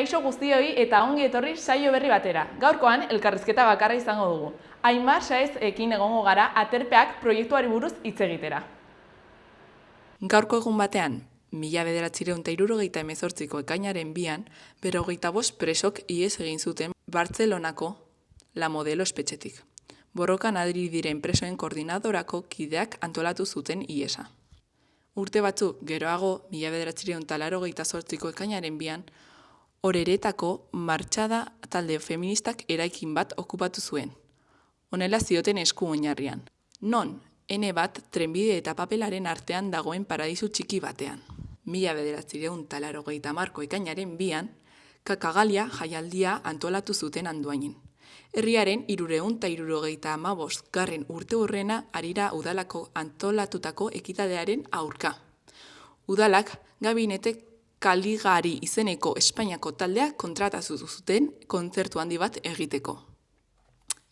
Kaixo guztioi eta ongi etorri saio berri batera. Gaurkoan elkarrizketa bakarra izango dugu. Aimar Saez ekin egongo gara aterpeak proiektuari buruz hitz egitera. Gaurko egun batean, 1978ko ekainaren 2an, 55 presok ihes egin zuten Bartzelonako La Modelo espetxetik. Borrokan ari diren presoen koordinadorako kideak antolatu zuten ihesa. Urte batzuk geroago, 1988ko ekainaren 2an, Oreretako martxada talde feministak eraikin bat okupatu zuen. Honela zioten esku oinarrian. Non, N bat trenbide eta papelaren artean dagoen paradisu txiki batean. 1980ko ekainaren 2an, Kakagalia jaialdia antolatu zuten Andoainen. Herriaren 375. urteurrena harira udalako antolatutako ekitatearen aurka. Udalak gabinete Kaligari izeneko Espainiako taldea kontratatu zuten kontzertu handi bat egiteko.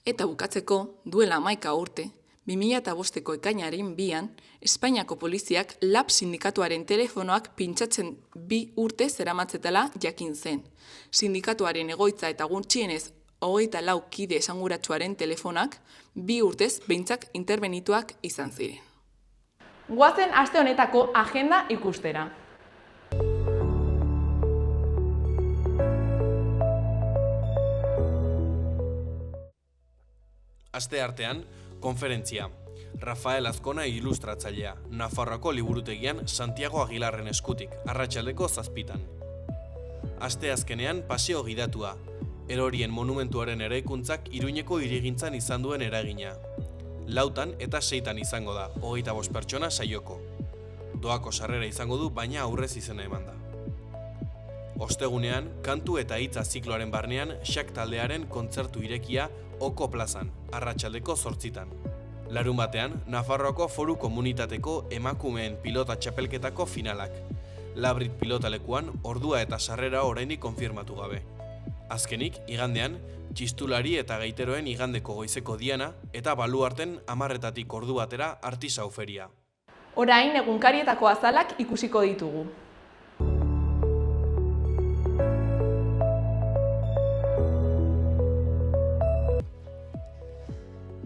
Eta bukatzeko, duela 11 urte, 2005ko ekainaren 2an, Espainiako poliziak LAB sindikatuaren telefonoak pintxatzen 2 urte zeramatzetela jakin zen. Sindikatuaren egoitza eta gutxienez 24 kide esanguratsuaren telefonak 2 urtez behintzak interbenituak izan ziren. Goazen aste honetako agenda ikustera. Aste artean, konferentzia. Rafael Azkona ilustratzailea, Nafarroako liburutegian Santiago Aguilarren eskutik, arratsaldeko 7:00. Aste azkenean paseo gidatua. Erorien monumentuaren eraikuntzak Iruñeko hirigintzan izan duen eragina. 4 eta 6 izango da, 25 pertsona saioko. Doako sarrera izango du, baina aurrez izena eman da. Ostegunean, kantu eta hitza zikloaren barnean Xak taldearen kontzertu irekia Oko plazan, arratsaldeko 8:00. Larunbatean, Nafarroako Foru Komunitateko emakumeen pilota txapelketako finalak. Labrit pilotalekuan ordua eta sarrera oraindik konfirmatu gabe. Azkenik, igandean, txistulari eta gaiteroen igandeko goizeko diana eta baluarten 10:00 ordu batera artisau feria. Orain egunkarietako azalak ikusiko ditugu.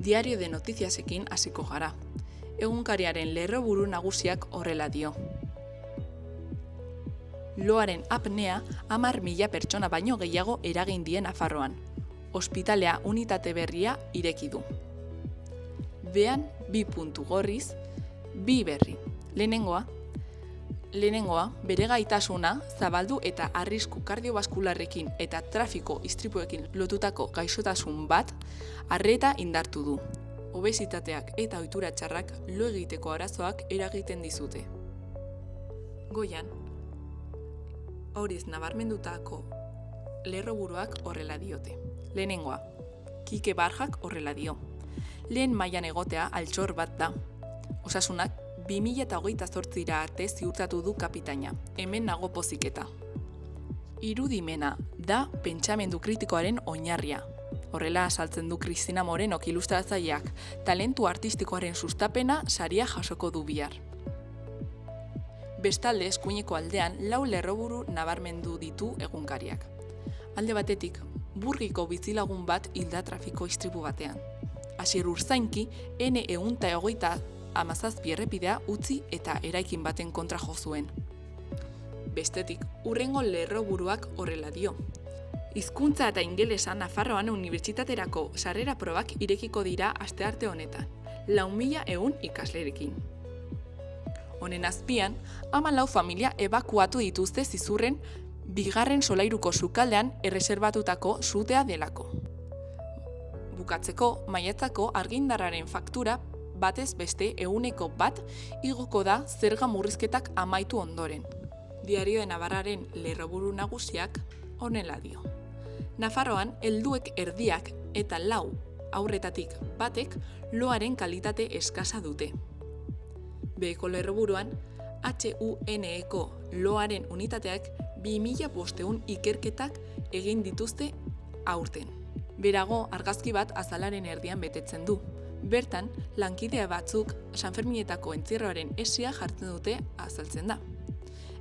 Diario de Notiziasekin hasiko gara. Egunkariaren lerroburu nagusiak horrela dio. Loaren apnea 10.000 pertsona baino gehiago eragin die Nafarroan. Ospitalea unitate berria ireki du. Bean 2 puntu gorriz, 2 berri. Lehenengoa, bere gaitasuna zabaldu eta arrisku kardiobaskularrekin eta trafiko istripuekin lotutako gaixotasun bat arreta indartu du. Obesitateak eta ohitura txarrak lo egiteko arazoak eragiten dizute. Goian, horiz nabarmendutako lerroburuak horrela diote. Lehenengoa, Kike Barjak horrela dio. Lehen mailan egotea altxor bat da. Osasunak 2028 arte ziurtatu du kapitaina, hemen nago poziketa. Irudimena da pentsamendu kritikoaren oinarria. Horrela azaltzen du Kristina Morenok ilustratzaileak, talentu artistikoaren sustapena saria jasoko du bihar. Bestalde, eskuineko aldean 4 lerroburu nabarmendu ditu egunkariak. Alde batetik, Burgiko bizilagun bat hilda trafiko istripu batean. Asier Urzainki, N127 errepidea utzi eta eraikin baten kontra jo zuen. Bestetik, hurrengo lerroburuak horrela dio. Hizkuntza eta ingelesa Nafarroan unibertsitaterako sarrera probak irekiko dira astearte honetan, 4.100 ikaslerekin. Honen azpian, 14 familia ebakuatu dituzte zizurren 2. solairuko sukaldean erreserbatutako sutea delako. Bukatzeko, maiatzako argindarraren faktura batez beste 100% igoko da zerga murrizketak amaitu ondoren. Diario de Navarraren lerroburu nagusiak honela dio. Nafarroan helduek erdiak eta 4 haurretatik batek loaren kalitate eskasa dute. Beheko lerroburuan, HUNeko loaren unitateak 2500 ikerketak egin dituzte aurten. Berago, argazki bat azalaren erdian betetzen du. Bertan, lankidea batzuk Sanferminetako entzierroaren esia jartzen dute azaltzen da.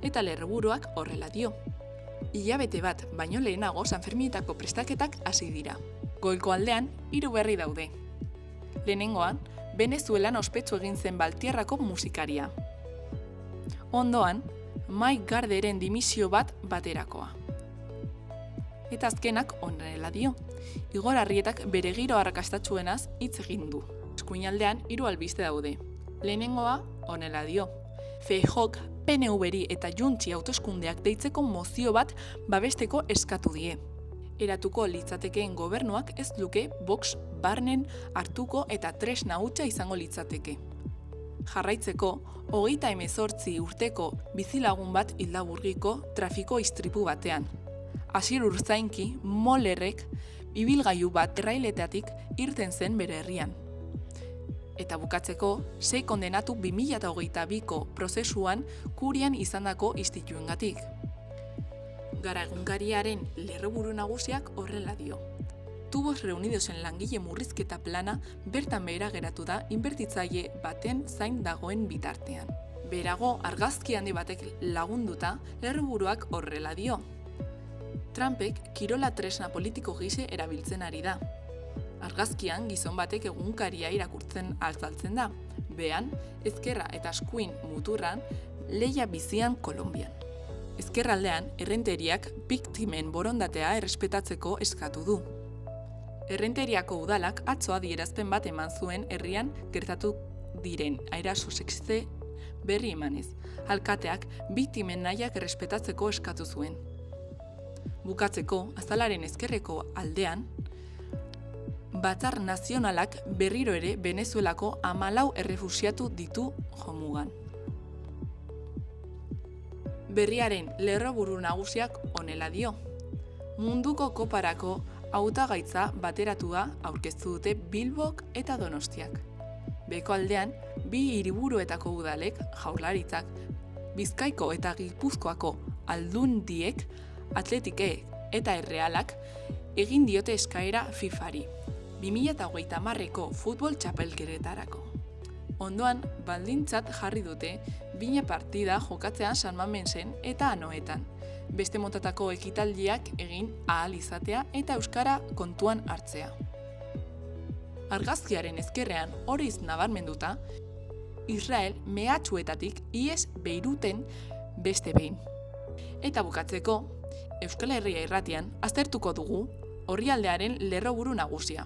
Eta lerroburuak horrela dio. Hilabete bat baino lehenago Sanferminetako prestaketak hasi dira. Goiko aldean 3 berri daude. Lehenengoan, Venezuelan ospetsu egin zen Baltierrako musikaria. Ondoan, Mike Garderen dimisio bat baterakoa. Eta azkenak honela dio. Igor Arrietak bere giro arrakastatsuenaz hitz egin du. Eskuinaldean 3 albiste daude. Lehenengoa honela dio. Feijok PNV-ri eta Juntzi hauteskundeak deitzeko mozio bat babesteko eskatu die. Eratuko litzatekeen gobernuak ez luke Vox barnen hartuko eta tresna hutsa izango litzateke. Jarraitzeko, 38 urteko bizilagun bat Hildaburgiko trafiko istripu batean. Asier Urzainki, Mollerrek, ibilgailu bat errailetatik irten zen bere herrian. Eta bukatzeko, 6 kondenatu 2022ko prozesuan kurian izandako istituengatik. Garagungariaren lerroburu nagusiak horrela dio. Tubos Reunidosen langile murrizketa plana bertan behera geratu da inbertitzaile baten zain dagoen bitartean. Berago, argazki handi batek lagunduta, lerroburuak horrela dio. Trumpek kirola tresna politiko gise erabiltzen ari da. Argazkian gizon batek egunkaria irakurtzen azaltzen da. Behan, ezkerra eta eskuin muturran, lehia bizian Kolonbian. Ezkerraldean, errenteriak biktimen borondatea errespetatzeko eskatu du. Errenteriako udalak atzo adierazpen bat eman zuen herrian gertatu diren eraso sexiste berri emanez. Alkateak biktimen nahiak errespetatzeko eskatu zuen. Bukatzeko, azalaren ezkerreko aldean, Batzar Nazionalak berriro ere Venezuelako 14 errefuxiatu ditu jomugan. Berriaren lerroburu nagusiak honela dio. Munduko koparako hautagaitza bateratua aurkeztu dute Bilbok eta Donostiak. Beko aldean, 2 hiriburuetako udalek, Jaurlaritzak, Bizkaiko eta Gipuzkoako aldundiek, Atletike eta Errealak egin diote eskaera FIFAri. 2030ko futbol txapelkeretarako. Ondoan, baldintzat jarri dute, 2 partida jokatzean San Mamensen eta Anoetan. Beste motatako ekitaldiak egin ahal izatea eta euskara kontuan hartzea. Argazkiaren ezkerrean horiz nabarmenduta, Israel mehatxuetatik ihes Beiruten beste behin. Eta bukatzeko, Euskal Herria irratian aztertuko dugu orrialdearen lerroburu nagusia.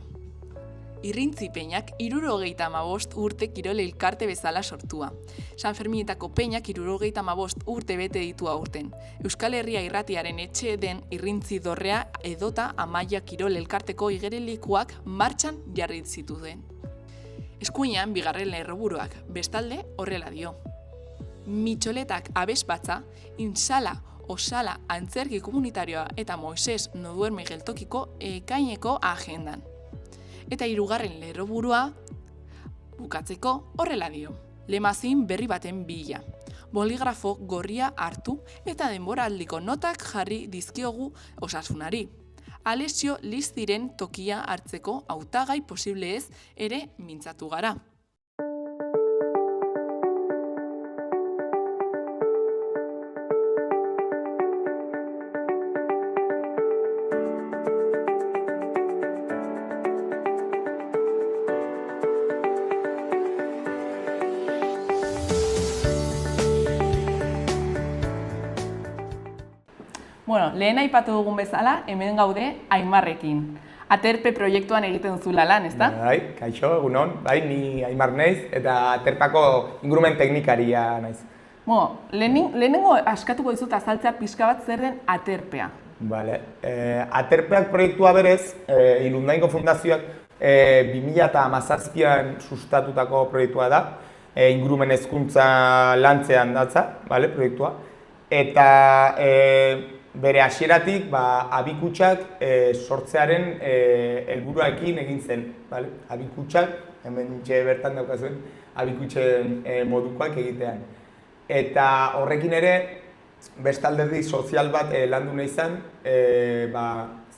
Irrintzi Peñak 75 urte kirol elkarte bezala sortua. Sanferminetako Peñak 75 urte bete ditu aurten. Euskal Herria irratiaren etxe den Irrintzi Dorrea edota Amaia kirol elkarteko igerilekuak martxan jarri zituen. Eskuinean bigarren lerroburuak, bestalde horrela dio. Mitxoletak abesbatza, Insala, Osala, Antzerki Komunitarioa eta Moises no duerme geltokiko ekaineko agendan. Eta 3. lerroburua bukatzeko horrela dio. Lemazin berri baten bila. Boligrafo gorria hartu eta denboraldiko notak jarri dizkiogu osasunari. Alexio Listiren tokia hartzeko hautagai posible ez ere mintzatu gara. Bueno, lehen aipatu dugun bezala, hemen gaude Aimarrekin. Aterpe proiektuan egiten duzula lan, ezta? Bai, kaixo, egunon. Bai, ni Aimar naiz eta Aterpako ingurumen teknikaria naiz. Bueno, lehenengo askatuko dizut azaltzea pixka bat zer den Aterpea. Vale. Aterpeak proiektua berez, Ilundaingo Fundazioak 2017an sustatutako proiektua da. Ingurumen hezkuntza lantzean datza, vale, proiektua. Eta bere hasieratik abikutxak sortzearen helburuarekin egin zen. Vale? Abikutxak, hemen bertan daukazuen, abikutxen modukoak egitean. Eta horrekin ere, beste alderdi sozial bat landu nahi izan,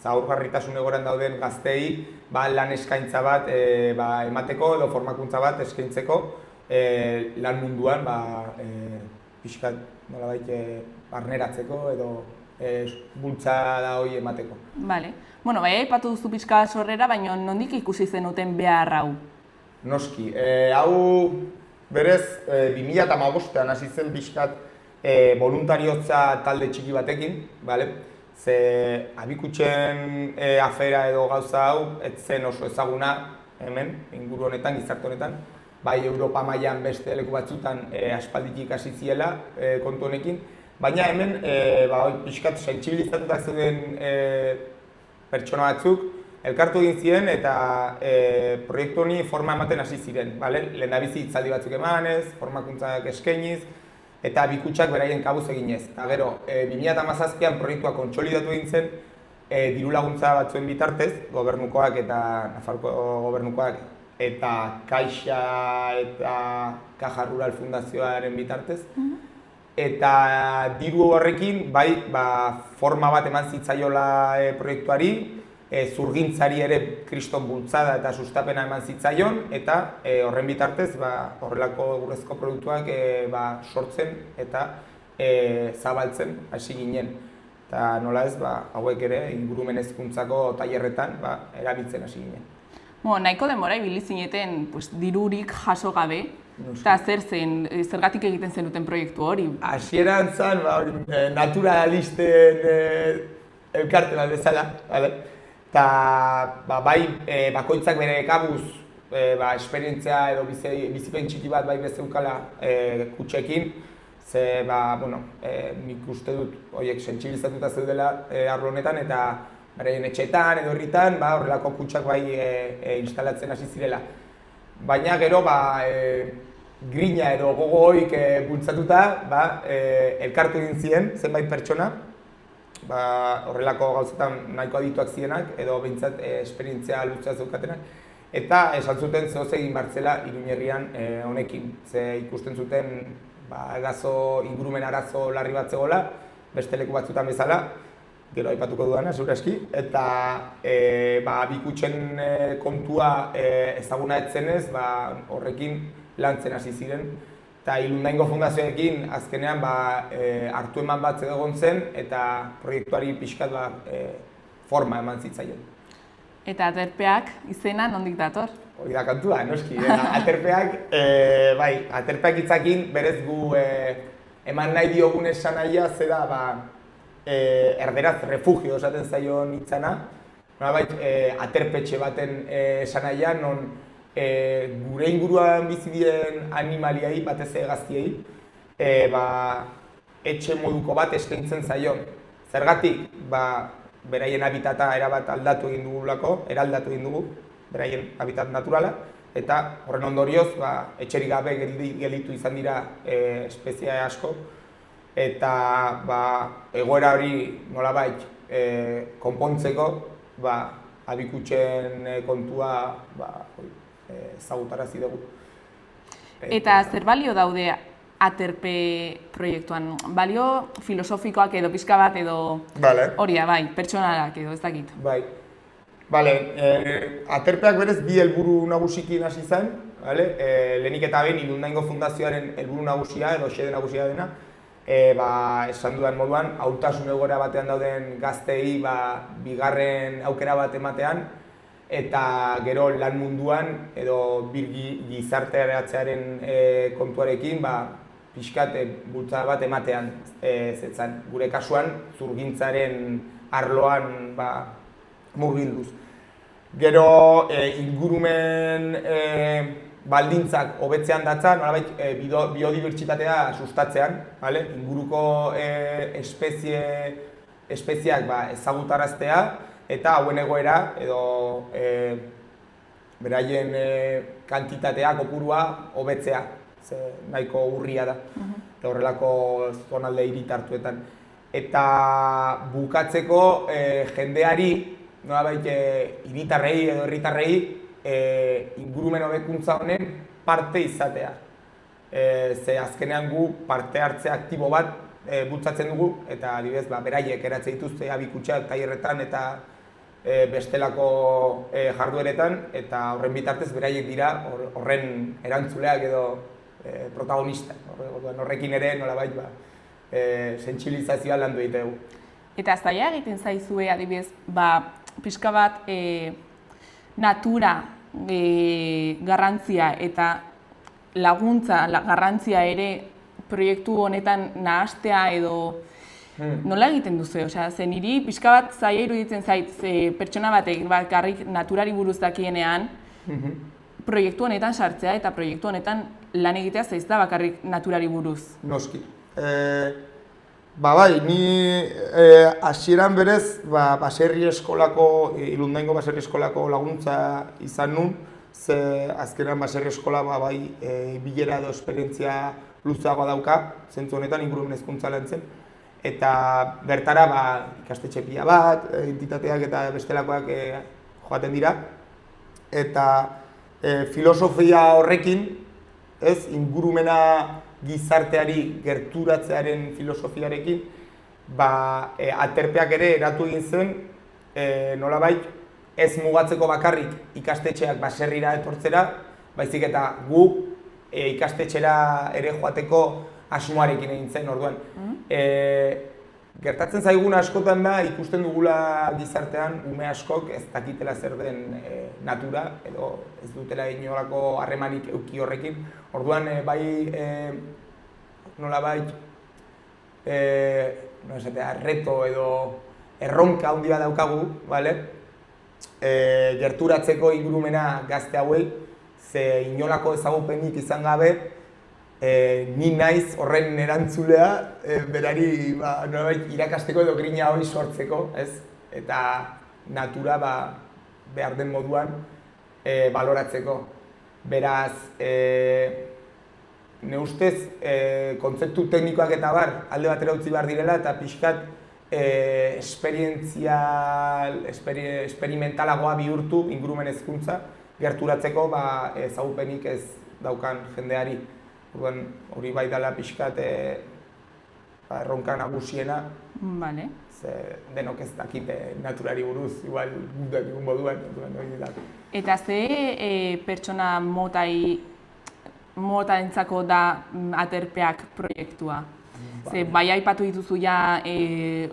zaurgarritasun egoeran dauden gazteei lan eskaintza bat emateko edo formakuntza bat eskaintzeko lan munduan pixkat nolabait barneratzeko edo bultzada hori emateko. Vale. Bueno, bai, aipatu duzu pixka sorrera, baina nondik ikusi zenuten behar hau? Noski, hau berez 2015an hasi zen pixkat voluntariotza talde txiki batekin, bale? Ze abikutxen afera edo gauza hau ez zen oso ezaguna hemen, inguru honetan, gizarte honetan, bai Europa mailan beste leku batzutan aspalditik hasi ziela kontu honekin, baina hemen pixkat sentsibilizatutak zeuden pertsona batzuk elkartu egin ziren eta proiektu honi forma ematen hasi ziren, lehendabizi hitzaldi batzuk emanez, formakuntzak eskainiz, eta abikutxak beraien kabuz eginez. Eta gero, 2017an proiektua kontsolidatu egin zen, diru laguntza batzuen bitartez, gobernukoak eta Nafarroko gobernukoak eta Caixa eta Caja Rural Fundazioaren bitartez. Eta diru horrekin, forma bat eman zitzaiola proiektuari, zurgintzari ere kriston bultzada eta sustapena eman zitzaion, eta horren bitartez horrelako egurrezko produktuak sortzen eta zabaltzen hasi ginen. Eta nola ez, hauek ere ingurumen hezkuntzako tailerretan erabiltzen hasi ginen. Nahiko denbora ibili zineten dirurik jaso gabe, eta zergatik egiten zenuten proiektu hori? Hasieran zen naturalisten elkarte bat bezala, eta bakoitzak bere kabuz esperientzia edo bizipen txiki bat bezeukala kutxekin, ze nik uste dut horiek sentsibilizatuta zeudela arlo honetan eta beraien etxetan edo herritan horrelako kutxak instalatzen hasi zirela. Baina gero grina edo gogo horik bultzatuta elkartu egin ziren zenbait pertsona, horrelako gauzetan nahiko adituak zirenak edo behintzat esperientzia lutzea zeukatenak, eta esan zuten zehoz egin bartzela Iruñerrian honekin. Ze ikusten zuten ingurumen arazo larri bat zegoela, beste leku batzutan bezala, gero aipatuko dudana, segurazki, eta abikutxen kontua ezaguna etzenez, horrekin lantzen hasi ziren. Eta Ilundaingo Fundazioekin azkenean hartu eman bat egon zen eta proiektuari pixkat forma eman zitzaion. Eta aterpeak izena nondik dator? Hori da kantua, noski. Aterpeak, aterpeak hitzakin berez gu eman nahi diogun esanahia zera erderaz refugio esaten zaion hitzana. Aterpetxe baten esanahia non gure inguruan bizi diren animaliai, batez gaztiei, etxe moduko bat eskaintzen zaion. Zergatik, beraien habitata erabat aldatu egin dugulako, eraldatu egin dugu, beraien habitat naturala, eta horren ondorioz, etxerik gabe gelditu izan dira espezie asko, eta egoera hori nolabait konpontzeko, abikutxen kontua ezagutarazi dugu. Eta zer balio daude aterpe proiektuan? Balio filosofikoak edo pixka bat edo horia, pertsonalak edo ez dakit. Aterpeak berez bi helburu nagusikin hasi zen, lehenik eta behin Ilundaingo Fundazioaren helburu nagusia edo xede nagusia dena, esan dudan moduan, hautasun egoera batean dauden gazteei bigarren aukera bat ematean, eta gero lan munduan edo gizarteratzearen kontuarekin pixkat bultzada bat ematean zetzan. Gure kasuan, zurgintzaren arloan murgilduz. Gero ingurumen baldintzak hobetzean datza, nolabait biodibertsitatea sustatzean, inguruko espezieak ezagutaraztea eta hauen egoera edo beraien kantitatea, kopurua hobetzea, nahiko urria da, horrelako zonalde hiritartuetan. Eta bukatzeko jendeari, nolabait hiritarrei edo herritarrei ingurumen hobekuntza honen parte izatea. Ze azkenean gu parte hartze aktibo bat bultzatzen dugu, eta adibidez beraiek eratzen dituzte abikutxak tailerretan eta bestelako jardueretan, eta horren bitartez beraiek dira horren erantzuleak edo protagonista. Horrekin ere nolabait sentsibilizazioa landu egitegu. Eta zaila egiten zaizue adibidez, pixka bat natura garrantzia eta laguntza garrantzia ere proiektu honetan nahastea edo nola egiten duzu? Osea, ze niri pixka bat zaila iruditzen zait, pertsona batek bakarrik naturari buruz dakienean proiektu honetan sartzea eta proiektu honetan lan egitea zaiz da bakarrik naturari buruz. Noski. Bai, ni hasieran berez baserri eskolako, Ilundaingo baserri eskolako laguntza izan nun, ze azkenan baserri eskola bilera edo esperientzia luzeagoa dauka, zentzu honetan ingurumen hezkuntza lan zen. Eta bertara ikastetxe pila bat, entitateak eta bestelakoak joaten dira. Eta filosofia horrekin, ingurumena gizarteari gerturatzearen filosofiarekin, aterpeak ere eratu egin zen, nolabait, ez mugatzeko bakarrik ikastetxeak baserrira etortzera, baizik eta gu ikastetxera ere joateko asmoarekin egin zen, orduan. Gertatzen zaigun askotan da, ikusten dugula gizartean, ume askok ez dakitela zer den natura, edo ez dutela inolako harremanik eduki horrekin. Orduan, nolabait, reto edo erronka handia daukagu, gerturatzeko ingurumena gazte hauei, ze inolako ezagupenik izan gabe, ni naiz horren erantzulea, berari irakasteko edo grina hori sortzeko, eta natura behar den moduan baloratzeko. Beraz, ne ustez, kontzeptu teknikoak eta alde batera utzi behar direla eta pixkat esperimentalagoa bihurtu ingurumen hezkuntza gerturatzeko ezagupenik ez daukan jendeari. Hori bai dela pixkat erronka nagusiena, denok ez dakite naturari buruz, igual dakigun moduan. Eta ze pertsona motaentzako da aterpeak proiektua? Ze bai aipatu dituzu ja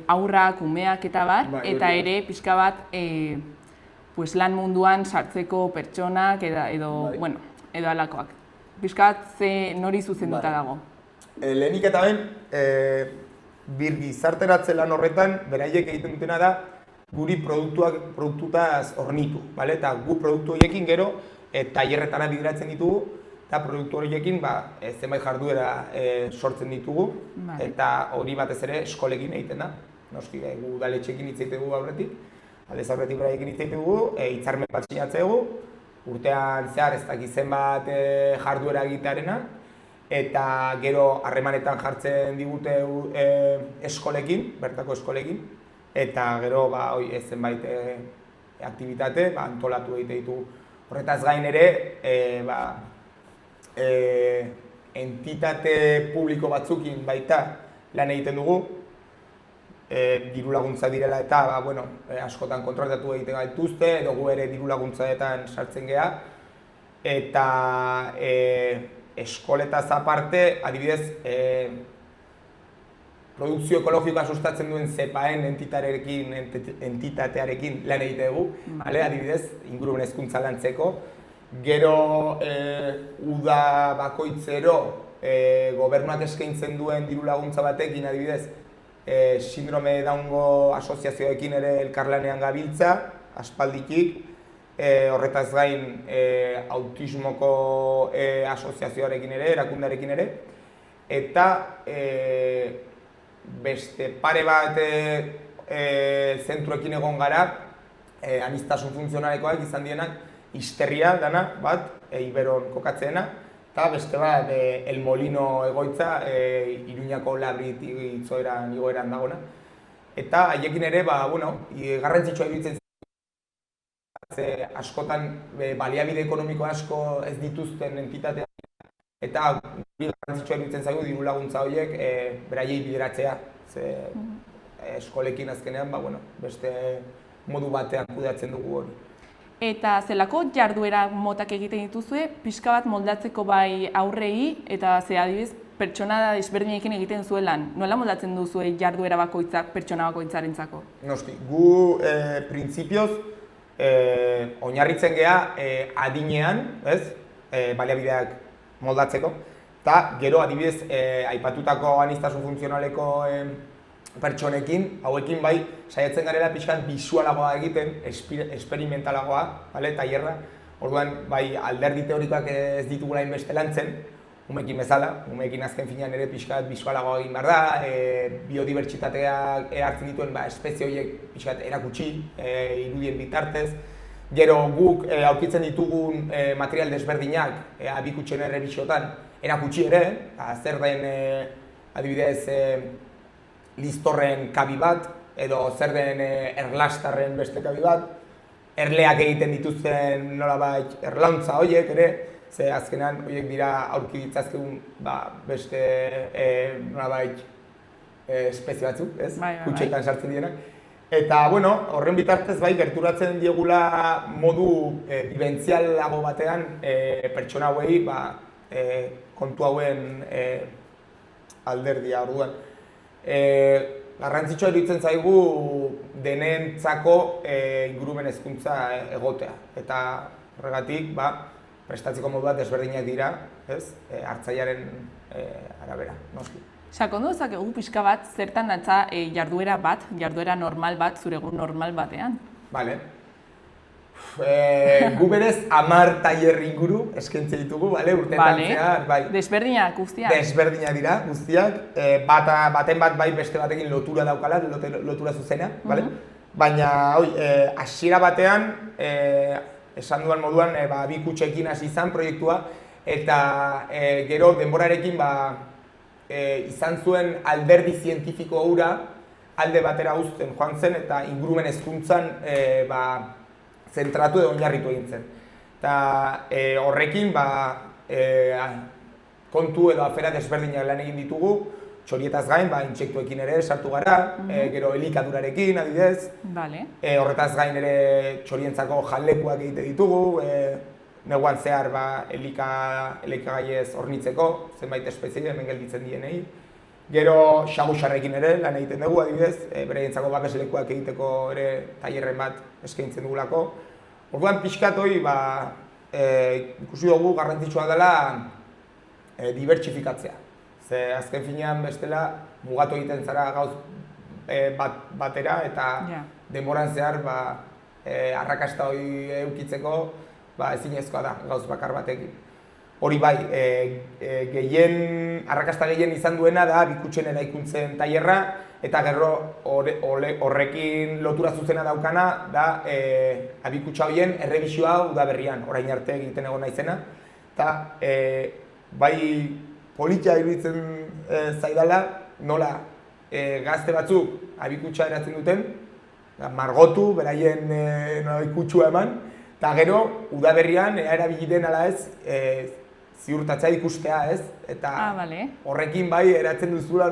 haurrak, umeak eta eta ere pixka bat lan munduan sartzeko pertsonak edo halakoak. Piskat nori zuzenduta dago? Lehenik eta ben, gizarteratze lan horretan, beraiek egiten dutena da guri produktutaz hornitu. Eta gu produktu horiekin gero tailerretara bideratzen ditugu, eta produktu horiekin zenbait jarduera sortzen ditugu, eta hori batez ere eskolekin egiten da. Noski, gu udaletxeekin hitz egiten dugu aurretik, aldez aurretik beraiekin hitz egiten dugu, hitzarmen bat sinatzen dugu, urtean zehar ez dakit zenbat jarduera egitearena, eta gero harremanetan jartzen digute eskolekin, bertako eskolekin, eta gero zenbait aktibitate antolatu egite ditugu. Horretaz gain ere, entitate publiko batzukin baita lan egiten dugu, diru laguntza direla eta askotan kontratatu egiten gaituzte, edo gu ere diru laguntzaetan sartzen geha. Eta eskoletaz aparte, adibidez, produkzio ekologikoa sustatzen duen ZEPAen entitatearekin lan egite dugu, adibidez, ingurumen hezkuntza lantzeko. Gero uda bakoitzero gobernuak eskaintzen duen diru laguntza batekin, adibidez, sindrome Downgo asoziazioekin ere elkarlanean gabiltza, aspalditik. Horretaz gain autismoko asoziazioarekin ere, erakundearekin ere. Eta beste pare bat zentruekin egon gara, aniztasun funtzionalekoak izan dienak, Histerria dana bat, Iberon kokatzeena, eta beste bat El Molino egoitza, Iruñako Labrit igoeran dagona. Eta haiekin ere, garrantzitsua iruditzen zen, askotan baliabide ekonomiko asko ez dituzten entitateak, eta garrantzitsua iruditzen zaigu diru laguntza horiek beraiei bideratzea. Eskolekin azkenean, beste modu batean kudeatzen dugu hori. Eta zelako jarduera motak egiten dituzue, pixka bat moldatzeko bai aurrei, eta adibidez, pertsona desberdinekin egiten zuelan, nola moldatzen duzue jarduera bakoitzak pertsona bakoitzarentzako? Noski, gu printzipioz oinarritzen gea adinean, ez? Baliabideak moldatzeko, eta gero adibidez aipatutako aniztasun funtzionaleko pertsonekin, hauekin bai saiatzen garela pixkat bisualagoa egiten, esperimentalagoa, tailerra. Orduan, bai alderdi teorikoak ez ditugula inbeste lantzen, umekin bezala, umekin azken finean ere pixkat bisualagoa egin behar da, biodibertsitateak hartzen dituen espezie horiek pixkat erakutsi, irudien bitartez. Gero guk aurkitzen ditugun material desberdinak abikutsen errebisiotan erakutsi ere, zer den adibidez listorren kabi bat, edo zer den erlastarren beste kabi bat, erleak egiten dituzten nolabait erlauntza horiek ere, ze azkenan horiek dira aurki ditzazkegun beste nolabait espezie batzuk, ez? Kutxetan sartzen dienak. Eta, bueno, horren bitartez bai gerturatzen diegula modu bibentzialago batean pertsona hauei kontu hauen alderdia orduan. Garrantzitsua iruditzen zaigu denentzako ingurumen hezkuntza egotea. Eta horregatik, prestatzeko modu bat desberdinak dira, ez? Hartzailearen arabera, noski. Sakondu dezakegu pixka bat, zertan datza jarduera bat, jarduera normal bat, zure egun normal batean? Bale. Gu berez 10 tailer inguru eskaintzen ditugu, urteetan zehar, bai. Desberdinak guztiak? Desberdinak dira guztiak, baten bat bai beste batekin lotura daukala, lotura zuzena, baina hasiera batean, esan dudan moduan, bi kutxekin hasi izan proiektua, eta gero denborarekin izan zuen alderdi zientifiko hura alde batera uzten joan zen, eta ingurumen hezkuntzan zentratu edo oinarritu egin zen. Eta horrekin kontu edo afera desberdinak lan egin ditugu, txorietaz gain, intsektuekin ere sartu gara, gero elikadurarekin adibidez. Horretaz gain ere txorientzako jalekuak egite ditugu, neguan zehar elikagaiez hornitzeko, zenbait espezie hemen gelditzen dienei. Gero xagusarrekin ere lan egiten dugu adibidez, beraientzako babeslekuak egiteko ere tailerren bat eskaintzen dugulako. Orduan pixkat hori ikusi dugu garrantzitsua dela dibertsifikatzea. Ze azken finean bestela mugatu egiten zara gauz batera eta denboran zehar arrakasta hori edukitzeko ezinezkoa da gauz bakar batekin. Hori bai, arrakasta gehien izan duena da bikutsen eraikuntzen tailerra, eta gero horrekin lotura zuzena daukana da abikutsa horien errebisioa udaberrian, orain arte egiten egon naizena. Eta bai politia iruditzen zaidala, nola gazte batzuk abikutsa eratzen duten, margotu, beraien kutsua eman, eta gero udaberrian erabili den ala ez, ziurtatzea ikustea, ez? Eta horrekin bai eratzen duzula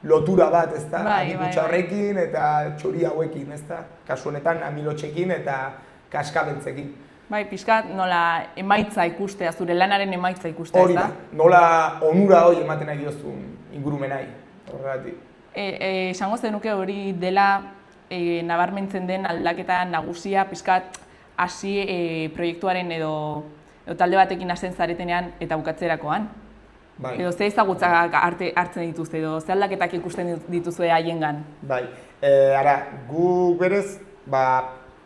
lotura bat, ez da? Abikutsa horrekin eta txori hauekin, ez da? Kasu honetan amilotxekin eta kaskabentzekin. Bai, pixkat nola emaitza ikustea, zure lanaren emaitza ikustea, ez da? Hori da, nola onura hori ematen nahi diozun ingurumenai, horregatik. Esango zenuke hori dela nabarmentzen den aldaketa nagusia, pixkat hasi proiektuaren edo talde batekin hasten zaretenean eta bukatzerakoan. Edo ze ezagutzak hartzen dituzte edo ze aldaketak ikusten dituzue haiengan? Bai, gu berez,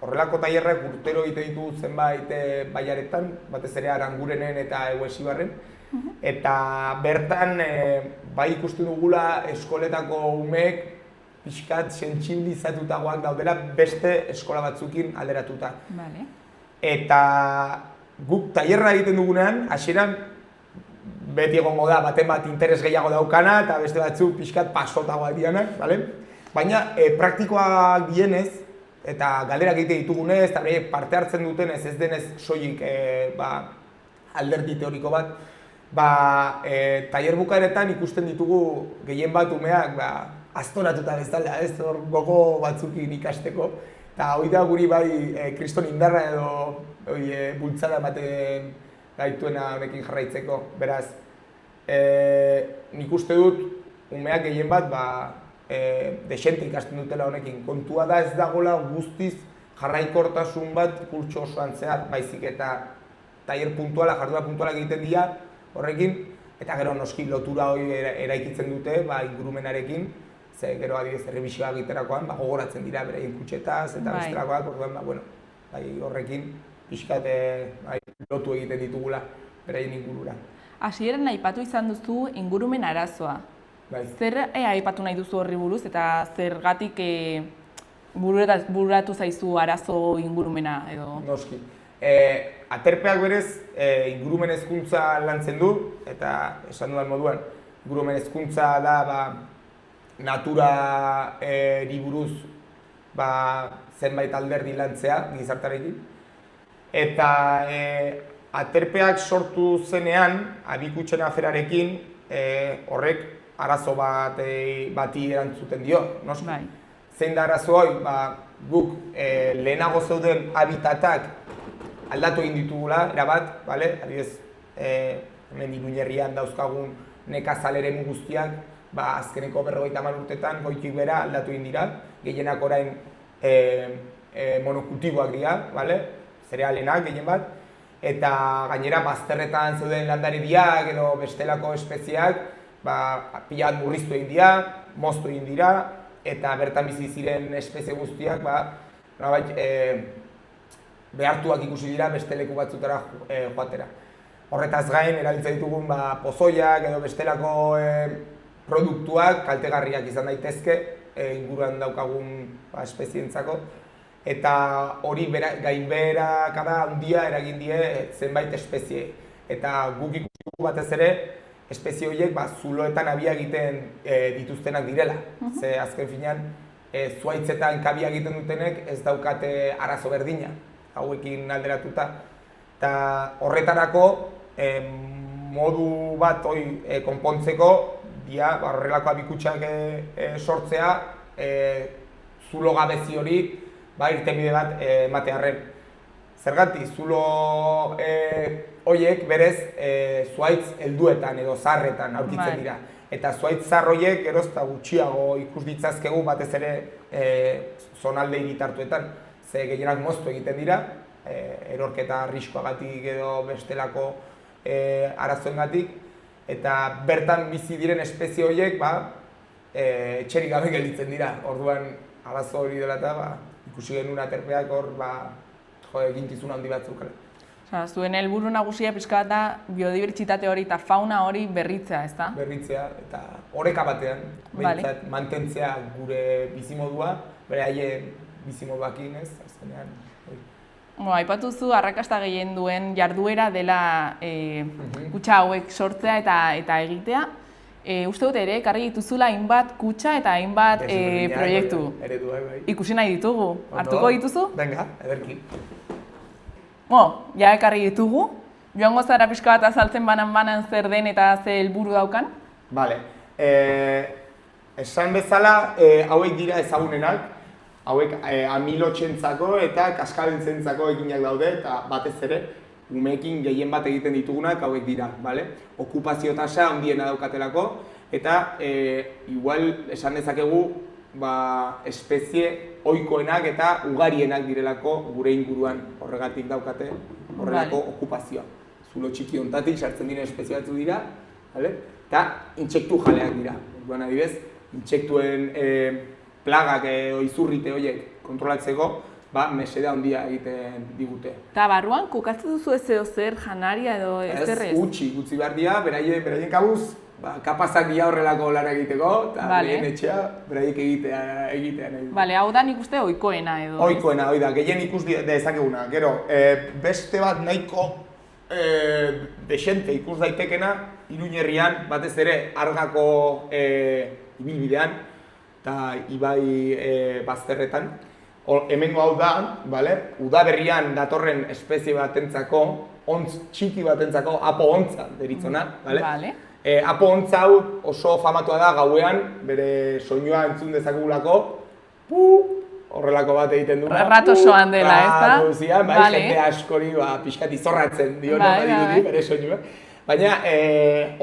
horrelako tailerrak urtero egite ditugu zenbait bailaretan, batez ere Arangurenen eta Eguesibarren. Eta bertan, bai ikusten dugula eskoletako umeek pixkat sentsibilizatutagoak daudela beste eskola batzukin alderatuta. Eta guk tailerra egiten dugunean, hasieran beti egongo da baten bat interes gehiago daukana eta beste batzuk pixkat pasotagoak dianak, baina praktikoak dienez eta galderak egite ditugunez eta parte hartzen dutenez ez denez soilik alderdi teoriko bat, tailer bukaeretan ikusten ditugu gehien bat umeak aztonatuta bezala, ez hor gogo batzukin ikasteko. Eta hori da guri bai kriston indarra edo bultzada ematen gaituena honekin jarraitzeko. Beraz, nik uste dut, umeak gehien bat, desente ikasten dutela honekin. Kontua da ez dagoela guztiz jarraikortasun bat kurtso osoan zehar, baizik eta tailer puntuala, jarduera puntuala egiten dira horrekin, eta gero noski lotura hori eraikitzen dute ingurumenarekin, ze gero adibidez errebisioa egiterakoan gogoratzen dira beraien kutxetaz eta bestelakoak, orduan horrekin pixkat lotu egiten ditugula beraien ingurura. Hasieran aipatu izan duzu ingurumen arazoa. Zer aipatu nahi duzu horri buruz eta zergatik bururatu zaizu arazo ingurumena edo? Noski. Aterpeak berez ingurumen hezkuntza lantzen du, eta esan dudan moduan, ingurumen hezkuntza da naturari buruz zenbait alderdi lantzea gizartearekin. Eta aterpeak sortu zenean, abikutxen aferarekin, horrek arazo bati erantzuten dio, noski. Zein da arazo hori, guk lehenago zeuden habitatak aldatu egin ditugula, erabat, adibidez, hemen Iruñerrian dauzkagun nekazal eremu guztiak, azkeneko 50 urtetan goitik bera aldatu egin dira, gehienak orain monokultiboak dira, zerealenak gehien bat, eta gainera bazterretan zeuden landarebiak edo bestelako espezieak pila bat murriztu egin dira, moztu egin dira, eta bertan bizi ziren espezie guztiak behartuak ikusi dira beste leku batzutara joatera. Horretaz gain, erabiltzen ditugun pozoiak edo bestelako produktuak kaltegarriak izan daitezke inguruan daukagun espezientzako, eta hori gainbeherakada handia eragin die zenbait espezie. Eta guk ikusi dugu batez ere, espezie horiek zuloetan abia egiten dituztenak direla. Ze azken finean, zuhaitzetan kabia egiten dutenek ez daukate arazo berdina, hauekin alderatuta. Eta horretarako, modu bat konpontzeko, horrelako abikutxak sortzea, zulo gabezi hori irtenbide bat ematearren. Zergatik, zulo horiek berez zuhaitz helduetan edo zaharretan aurkitzen dira. Eta zuhaitz zahar horiek gerozta gutxiago ikus ditzazkegu batez ere zonalde hiritartuetan. Ze gehienak moztu egiten dira, erorketa arriskoagatik edo bestelako arazoengatik, eta bertan bizi diren espezie horiek etxerik gabe gelditzen dira. Orduan arazo hori dela eta ikusi genuen aterpeak hor eginkizun handi batzuk. Zuen helburu nagusia pixka bat da biodibertsitate hori eta fauna hori berritzea, ezta? Berritzea eta oreka batean, behintzat mantentzea gure bizimodua, bere haien bizimoduakin, ez, azkenean. Aipatu zu arrakasta gehien duen jarduera dela kutxa hauek sortzea eta egitea. Uste dut ere, ekarri dituzula hainbat kutxa eta hainbat proiektu. Eredu, Ikusi nahi ditugu. Hartuko dituzu? Venga, ederki. Ja ekarri ditugu. Joango zara pixka bat azaltzen banan zer den eta ze helburu daukan? Bale. Esan bezala, hauek dira ezagunenak. Hauek amilotxentzako eta kaskabeltzentzako eginak daude, eta batez ere, umeekin gehien bat egiten ditugunak hauek dira, okupazio tasa handiena daukatelako, eta igual esan dezakegu espezie ohikoenak eta ugarienak direlako gure inguruan horregatik daukate horrelako okupazioa. Zulo txiki hontatik sartzen diren espezie batzu dira, eta intsektu jaleak dira. Adibidez, intsektuen plagak edo izurrite horiek kontrolatzeko, mesede handia egiten digute. Eta barruan, kokatzen duzu ez edo zer janaria edo ez errez? Ez, utzi behar dira, beraien kabuz, kapazak dira horrelako lara egiteko, eta beraien etxea, beraiek egitea nahi. Bale, hau da nik uste ohikoena edo? Ohikoena, hoi da, gehien ikus dezakeguna. Gero, beste bat nahiko desente ikus daitekena, Iruñerrian, batez ere, Argako ibilbidean, eta ibai bazterretan. Hemengo hau da, udaberrian datorren espezie batentzako, ontz txiki batentzako, apo ontza deritzona. Apo ontza hau oso famatua da gauean, bere soinua entzun dezakegulako, horrelako bat egiten du. Ratosoan dela, ez da? Jende askori pixkat izorratzen diona badirudi bere soinua. Baina,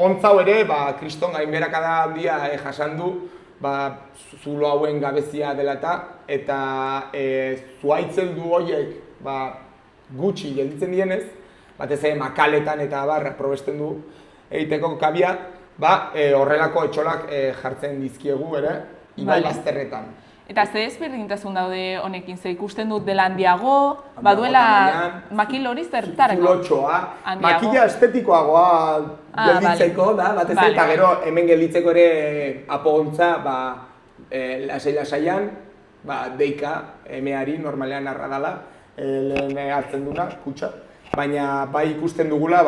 ontza hau ere, kriston gainbeherakada handia jasan du, zulo hauen gabezia dela eta zuhaitzen du horiek gutxi gelditzen dienez, batez ere makaletan eta probesten du egiteko kabia, horrelako etxolak jartzen dizkiegu ere, ibai bazterretan. Eta ze ezberdintasun daude honekin, ze ikusten dut dela handiago, baduela makil hori zertarako? Zulotxoa, makila estetikoagoa gelditzeko da, batez eta gero hemen gelditzeko ere apogontza lasai-lasaian, deika emeari normalean arra dela, lehen hartzen duna, kutsa. Baina bai ikusten dugula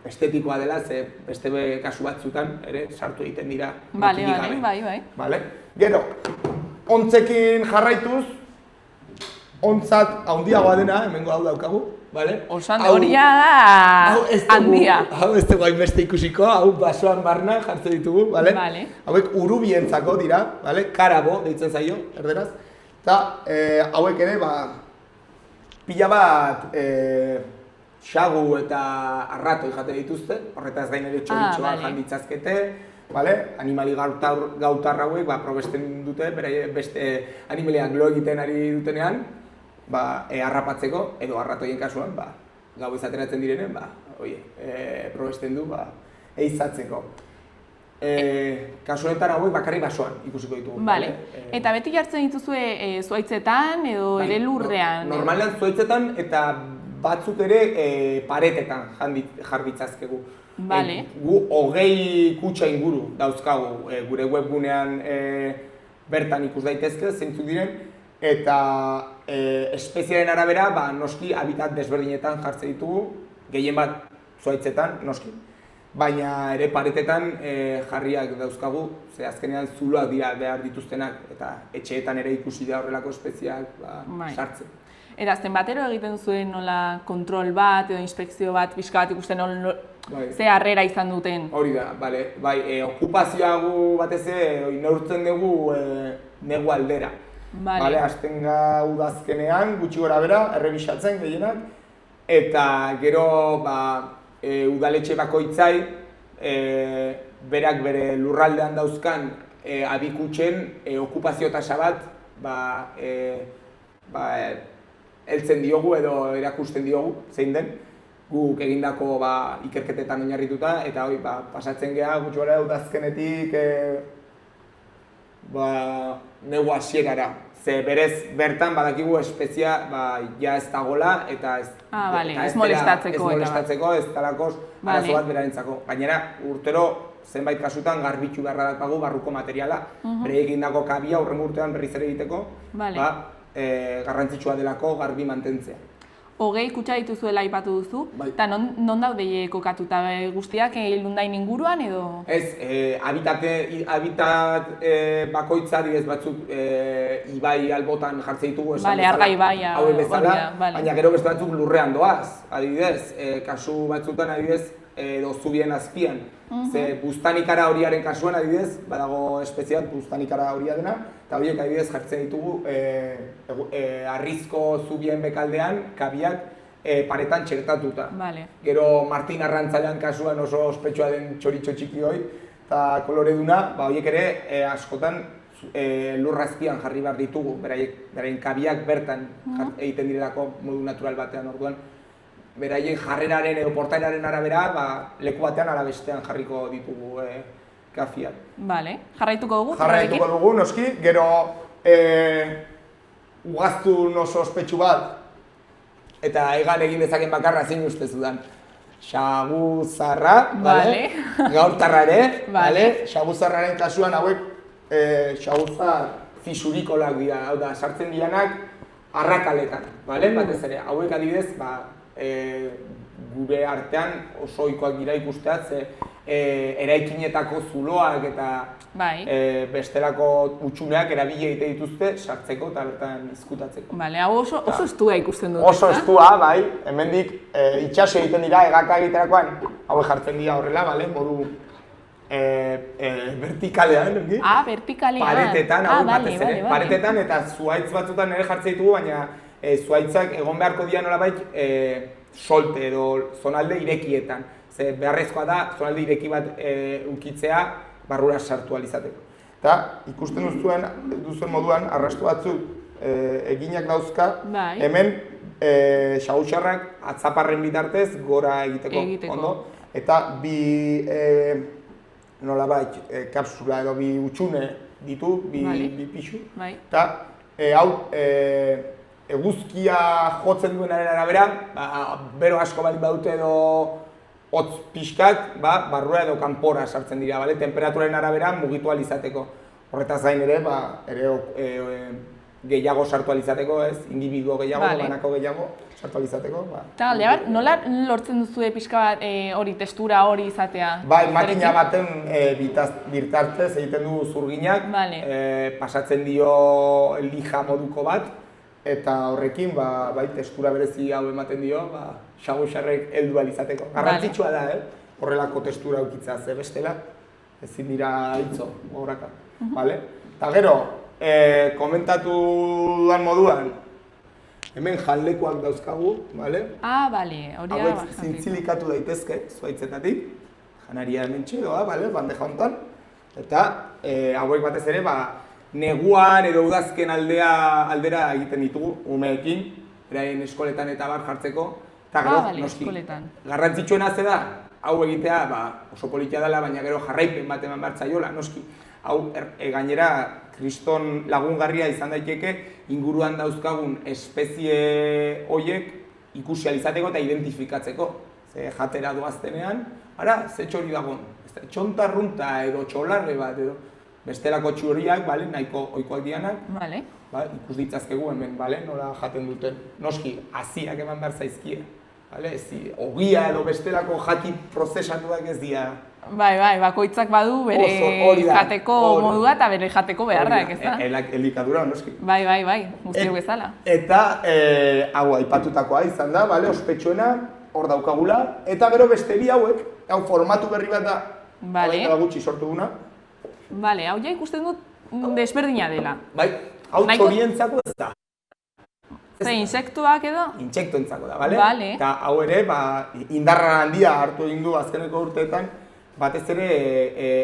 estetikoa dela, ze beste kasu batzutan ere sartu egiten dira makilik gabe. Bai. Gero, ontzekin jarraituz, ontzat handiagoa dena, hemengo hau daukagu, bale? Osan horia da handia. Hau ez dugu hainbeste ikusiko, hau basoan barna jartzen ditugu, bale? Hauek urubientzako dira, bale? Karabo deitzen zaio, erderaz. Eta hauek ere, pila bat xagu eta arrato jate dituzte, horretaz gain ere txoritxoa janditzazkete, animali gautar hauek probesten dute, beste animaliak lo egiten ari dutenean, harrapatzeko, edo arratoien kasuan, gau izateratzen direnen, probesten du, eizatzeko. Kasu honetan hauek bakarrik basoan ikusiko ditugu. Eta beti jartzen dituzue zuhaitzetan edo ere lurrean? Normalean zuhaitzetan eta batzuk ere paretetan jarbitzazkegu. Gu 20 kutxa inguru dauzkagu gure webgunean bertan ikus daitezke, zeintzuk diren, eta espeziaren arabera noski habitat desberdinetan jartzen ditugu, gehien bat zuhaitzetan noski. Baina ere paretetan jarriak dauzkagu, ze azkenean zuloak dira behar dituztenak, eta etxeetan ere ikusi da horrelako espeziak sartzen. Eta zenbatero egiten duzuen nola kontrol bat edo inspekzio bat, pixka bat ikusten ze harrera izan duten? Hori da, okupazioa gu batez neurtzen dugu negu aldera. Hasten udazkenean, gutxi gora bera, errebisatzen gehienak, eta gero udaletxe bakoitzai berak bere lurraldean dauzkan abikutxen okupazio tasa bat heltzen diogu edo erakusten diogu, zein den, guk egindako ikerketetan oinarrituta, eta pasatzen geha gutxi gara udazkenetik negu hasierara. Ze berez bertan badakigu espezia ja ez dagoela eta ez molestatzeko, ez talakoz arazo bat berarentzako. Gainera, urtero zenbait kasutan garbitu beharra dakagu barruko materiala, bere egindako kabia hurrengo urtean berriz ere egiteko, garrantzitsua delako garbi mantentzea. 20 kutxa dituzuela aipatu duzu, eta non daude kokatuta guztiak Lundain inguruan edo? Ez, habitat bakoitza adibidez batzuk ibai albotan jartzen ditugu esan bezala, baina gero beste batzuk lurrean doaz, adibidez, kasu batzutan adibidez edo zubien azpian. Ze buztanikara horiaren kasuan adibidez, badago espeziat buztanikara horia dena, eta horiek adibidez jartzen ditugu harrizko zubien bekaldean kabiak paretan txertatuta. Gero Martin Arrantzalean kasuan oso ospetsua den txoritxo txiki hoi, eta koloreduna, horiek ere askotan lurrazpian jarri behar ditugu, beraien kabiak bertan egiten direlako modu natural batean orduan. Beraien jarreraren edo portaeraren arabera, leku batean ala bestean jarriko ditugu kafiak. Jarraituko dugu? Jarraituko dugu, noski. Gero ugaztun oso ospetsu bat eta egan egin dezaken bakarra zein uste zudan. Xaguzarra, gaurtarra ere, xaguzarraren kasuan hauek xaguzar fisurikoak dira, hau da, sartzen dianak arrakaletan, batez ere, hauek adibidez, gure artean oso ohikoak dira ikusteaz, eraikinetako zuloak eta bestelako hutsuneak erabili egite dituzte sartzeko eta bertan izkutatzeko. Hau oso estua ikusten dut. Oso estua, hemendik itxaso egiten dira egaka egiterakoan, hauek jartzen dira horrela, modu vertikalean, vertikalean. Paretetan, batez ere, paretetan eta zuhaitz batzutan ere jartzen ditugu, baina zuhaitzak egon beharko dira nolabait solte edo zonalde irekietan. Ze beharrezkoa da, zonalde ireki bat ukitzea, barrura sartu alizateko. Eta ikusten duzuen moduan, arrastu batzuk eginak dauzka, hemen xagutxarrak atzaparren bitartez gora egiteko. Ondo. Eta bi nolabait kapsula edo bi utxune ditu, bi pixu. Eta hau eguzkia jotzen duenaren arabera, bero asko baldin badute edo hotz pixkat, barrura edo kanpora sartzen dira, temperaturen arabera mugitu alizateko. Horretaz gain ere, gehiago sartu alizateko, individuo gehiago, banako gehiago sartu alizateko. Eta galdea bat, nola lortzen duzue pixka bat hori, testura hori izatea? Makina baten bitartez egiten du zurginak, pasatzen dio lija moduko bat, eta horrekin testura berezi hau ematen dio, xagutxarrek heldu alizateko. Garrantzitsua da, horrelako testura eukitzea, ze bestela, ezin dira hitzo, gogoraka. Eta gero, komentatu dudan moduan, hemen jaldekuak dauzkagu, hauek zintzilikatu daitezke, zuaitzetatik, janaria hemen txedoa, bandeja honetan, eta hauek batez ere, neguan edo udazken aldera egiten ditugu, umeekin, beraien eskoletan eta bar jartzeko, eta gero, noski, garrantzitsuena ze da, hau egitea oso politia dela, baina gero jarraipen bat eman behar zaiola, noski, hau gainera, kriston lagungarria izan daiteke inguruan dauzkagun espezie horiek ikusi alizateko eta identifikatzeko. Ze jatera doaztenean, ze txori dagoen, txontarrunta edo txolarre bat edo bestelako txuriak, nahiko ohikoak dianak, ikus ditzazkegu hemen, nola jaten duten. Noski, haziak eman behar zaizkie, ogia edo bestelako jaki prozesatuak ez dira. Bakoitzak badu bere jateko modua eta bere jateko beharrak, ez da? Elikadura, noski. Guztiok bezala. Eta hau aipatutakoa izan da, ospetsuena, hor daukagula, eta gero beste bi hauek, hau formatu berri bat da, hau gutxi sortu duna. Hau ja ikusten dut desberdina dela. Hau txorientzako ez da. Ze, insektuak edo? Intsektuentzako da, eta hau ere, indarra handia hartu egin du azkeneko urteetan, batez ere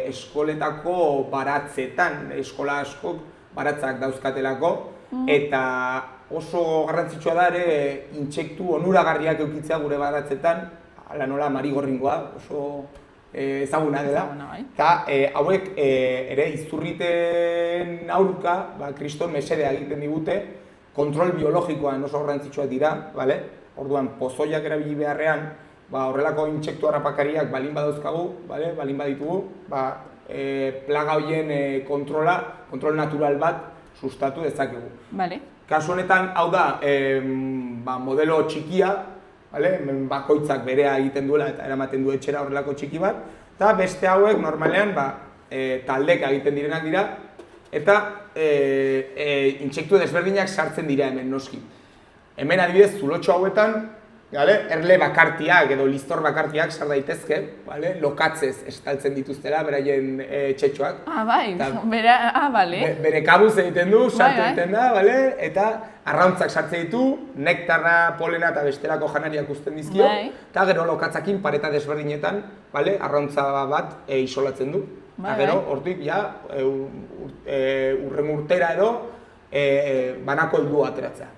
eskoletako baratzetan, eskola askok baratzak dauzkatelako, eta oso garrantzitsua da ere intsektu onuragarriak eukitzea gure baratzetan, hala nola marigorringoa, oso ezaguna dela. Eta hauek ere izurriten aurka, kriston mesedea egiten digute, kontrol biologikoan oso garrantzitsuak dira, orduan pozoiak erabili beharrean, horrelako intsektu harrapakariak balin badauzkagu, balin baditugu, plaga horien kontrol natural bat sustatu dezakegu. Kasu honetan, hau da, modelo txikia, bakoitzak berea egiten duela eta eramaten du etxera horrelako txiki bat, eta beste hauek normalean taldeka egiten direnak dira, eta intsektu desberdinak sartzen dira hemen noski. Hemen adibidez, zulotxo hauetan, erle bakartiak edo listor bakartiak sar daitezke, lokatzez estaltzen dituztela beraien txetxoak. Bere kabuz egiten du, sartu egiten da, eta arrauntzak sartzen ditu, nektarra, polena eta bestelako janariak uzten dizkio, eta gero lokatzakin pareta desberdinetan arrauntza bat isolatzen du. Eta gero, hortik, urren urtera edo, banako heldu ateratzea.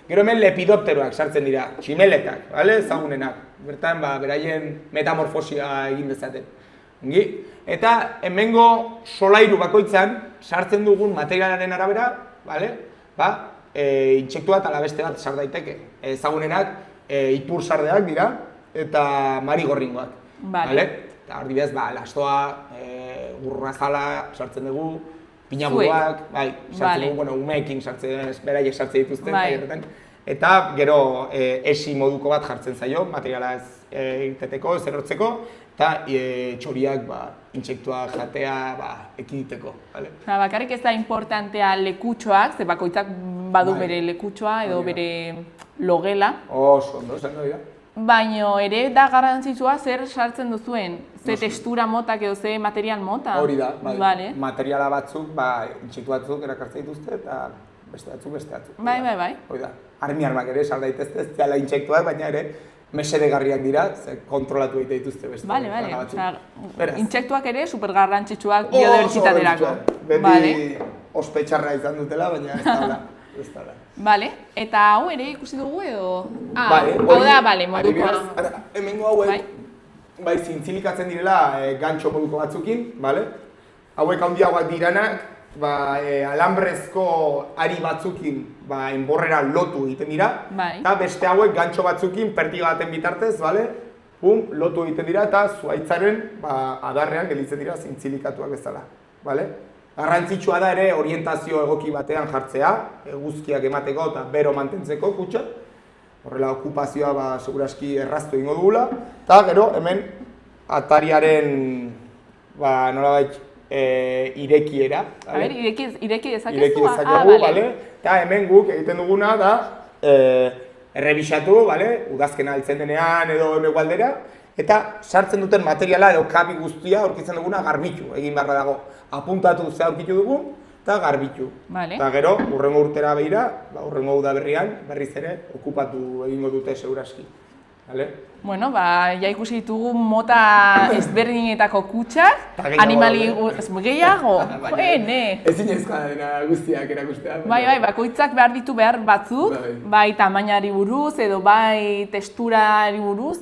Gero hemen lepidopteroak sartzen dira, tximeletak, ezagunenak, bertan beraien metamorfosia egin dezaten. Eta hemengo solairu bakoitzan sartzen dugun materialaren arabera, intsektu bat ala beste bat sar daiteke. Ezagunenak ipursardeak dira eta marigorringoak. Eta adibidez, lastoa, gurrazala sartzen dugu, pinaburuak, sartzen dugu, umeekin beraiek sartzen dituzten, eta gero esi moduko bat jartzen zaio, materiala ez egiteko, ez errotzeko, eta txoriak intsektuak jatea ekiditeko. Bakarrik ez da importantea lekutxoak, ze bakoitzak badu bere lekutxoa edo bere logela. Oso, ondo, esan dira. Baina ere da garrantzitsua zer sartzen duzuen, ze textura motak edo ze material mota. Hori da, materiala batzuk, intsektu batzuk erakartzen dituzte eta beste batzuk. Bai. Hori da, armi armak ere sar daitezte, ez dela intsektuak, baina ere mesedegarriak dira, ze kontrolatu egite dituzte beste. Bale. plaga batzuk. Osea, intsektuak ere supergarrantzitsuak biodibertsitaterako. Beti ospetxarra izan dutela, baina ez da. Bale, eta hau ere ikusi dugu edo? Bale, Hau da, bale, modukoa. Hemengo hauek, bai, zintzilikatzen direla gantxo moduko batzukin, bale? Hauek handiagoak diranak, alambrezko ari batzukin enborrera lotu egiten dira, eta beste hauek gantxo batzukin pertiga baten bitartez, bale? Lotu egiten dira eta zuhaitzaren adarrean gelditzen dira zintzilikatuak bezala, bale? Garrantzitsua da ere orientazio egoki batean jartzea, eguzkiak emateko eta bero mantentzeko kutxa. Horrela okupazioa seguraski erraztu egingo dugula. Eta gero hemen atariaren nolabait irekiera. A ber, ireki dezakezu? Ireki dezakegu, bale? Eta hemen guk egiten duguna da errebisatu, bale? Udazkena altzen denean edo hegoaldera. Eta sartzen duten materiala edo kabi guztia aurkitzen duguna garbitu egin beharra dago. Apuntatu ze aurkitu dugun eta garbitu. Eta gero, hurrengo urtera behira, hurrengo udaberrian berriz ere okupatu egingo dute seguraski. Bueno, ja ikusi ditugu mota ezberdinetako kutxak, animali gehiago, Ezin ezkoa dena guztiak erakustea. Bai, bakoitzak behar ditu behar batzuk, bai tamainari buruz edo bai texturari buruz.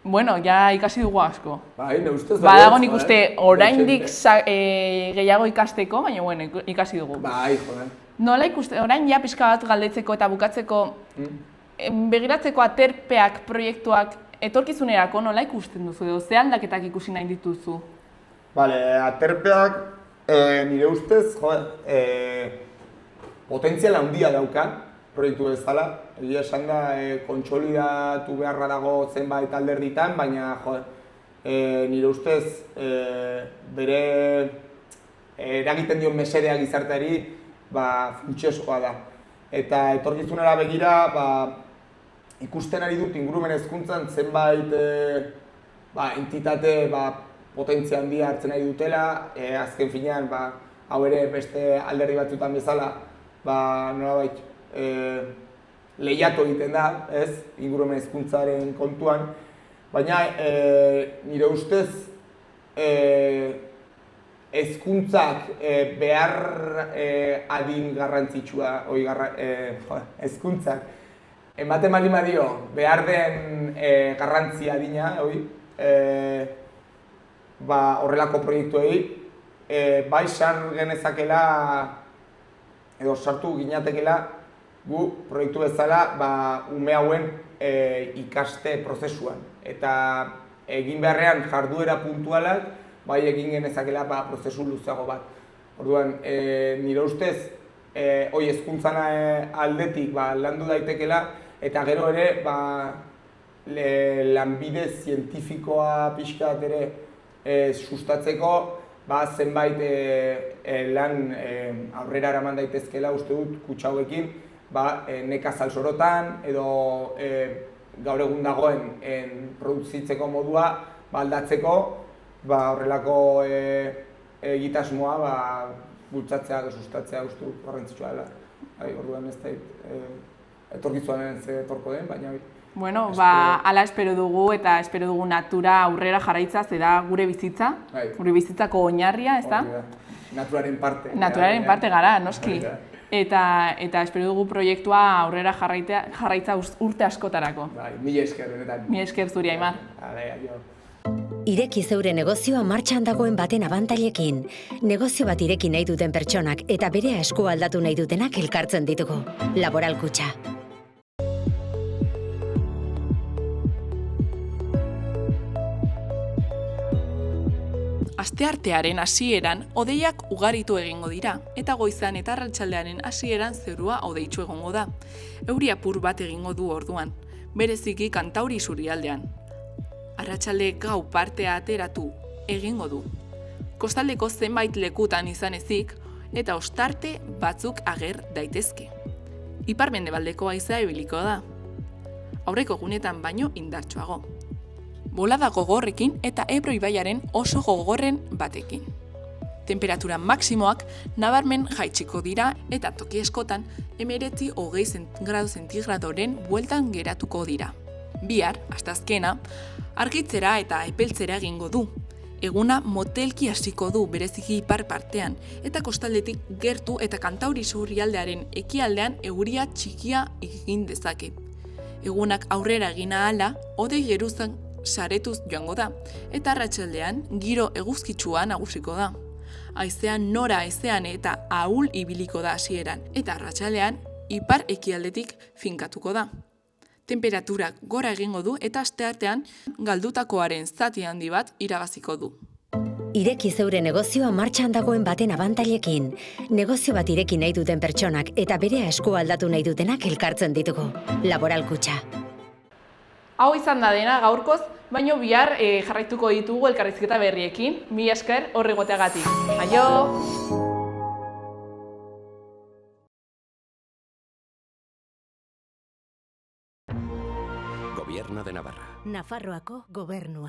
Bueno, ja ikasi dugu asko. Bai, ne ustez da. Badago nik uste oraindik gehiago ikasteko, baina bueno, ikasi dugu. Bai, jode. Nola ikuste, orain ja pixka bat galdetzeko eta bukatzeko begiratzeko aterpeak proiektuak etorkizunerako nola ikusten duzu edo ze aldaketak ikusi nahi dituzu? Bale, aterpeak nire ustez, potentziala handia dauka proiektu bezala. Egia esan da, kontsolidatu beharra dago zenbait alderditan, baina nire ustez bere eragiten dion mesedea gizarteari funtsezkoa da. Eta etorkizunera begira, ikusten ari dut ingurumen hezkuntzan zenbait entitate potentzia handia hartzen nahi dutela, azken finean hau ere beste alderdi batzutan bezala, nolabait lehiatu egiten da, ingurumen hezkuntzaren kontuan, baina nire ustez hezkuntzak behar adin garrantzitsua, hezkuntzak ematen baldin badio behar den garrantzi adina, horrelako proiektuei, bai sar genezakela edo sartu ginatekela gu proiektu bezala ume hauen ikaste prozesuan. Eta egin beharrean jarduera puntualak, bai egin genezakela prozesu luzeago bat. Orduan, nire ustez, hezkuntzan aldetik landu daitekela, eta gero ere lanbide zientifikoa pixkat ere sustatzeko, zenbait lan aurrera eraman daitezkela uste dut kutxa hauekin, nekazal sorotan edo gaur egun dagoen produzitzeko modua aldatzeko, horrelako egitasmoa bultzatzea edo sustatzea uste dut garrantzitsua dela. Orduan ez da etorkizuan ze etorko den, baina Bueno, hala espero dugu eta espero dugu natura aurrera jarraitza, ze da gure bizitza, gure bizitzako oinarria, ez da? Naturaren parte. Naturaren parte gara, noski. Eta espero dugu proiektua aurrera jarraitza urte askotarako. Mila esker, benetan. Mila esker zuri, Aimar. Ireki zeure negozioa martxan dagoen baten abantailekin. Negozio bat ireki nahi duten pertsonak eta bere esku aldatu nahi dutenak elkartzen ditugu. Laboral Kutxa. Asteartearen hasieran hodeiak ugaritu egingo dira eta goizan eta arratsaldearen hasieran zerua hodeitsu egongo da. Euri apur bat egingo du orduan, bereziki Kantauri isurialdean. Arratsalde gau partea ateratu egingo du. Kostaldeko zenbait lekutan izan ezik eta ostarte batzuk ager daitezke. Ipar-mendebaldeko haizea ibiliko da. Aurreko egunetan baino indartsuago. Bolada gogorrekin eta Ebro ibaiaren oso gogorren batekin. Temperatura maksimoak nabarmen jaitsiko dira eta toki askotan 19-20 gradu zentigradoren bueltan geratuko dira. Bihar, asteazkena, argitzera eta epeltzera egingo du. Eguna motelki hasiko du bereziki ipar partean, eta kostaldetik gertu eta Kantauri isurialdearen ekialdean euria txikia egin dezake. Egunak aurrera egin ahala, hodei geruzan saretuz joango da, eta arratsaldean giro eguzkitsua nagusiko da. Haizean nora haizean eta ahul ibiliko da hasieran, eta arratsaldean ipar ekialdetik finkatuko da. Temperaturak gora egingo du eta asteartean galdutakoaren zati handi bat irabaziko du. Ireki zeure negozioa martxan dagoen baten abantailekin. Negozio bat ireki nahi duten pertsonak eta bere asko aldatu nahi dutenak elkartzen ditugu. Laboral Kutxa. Hau izan da dena gaurkoz, baino bihar jarraituko ditugu elkarrizketa berriekin. Mila esker horregoteagatik. Aio! Gobierno de Navarra. Nafarroako gobernua.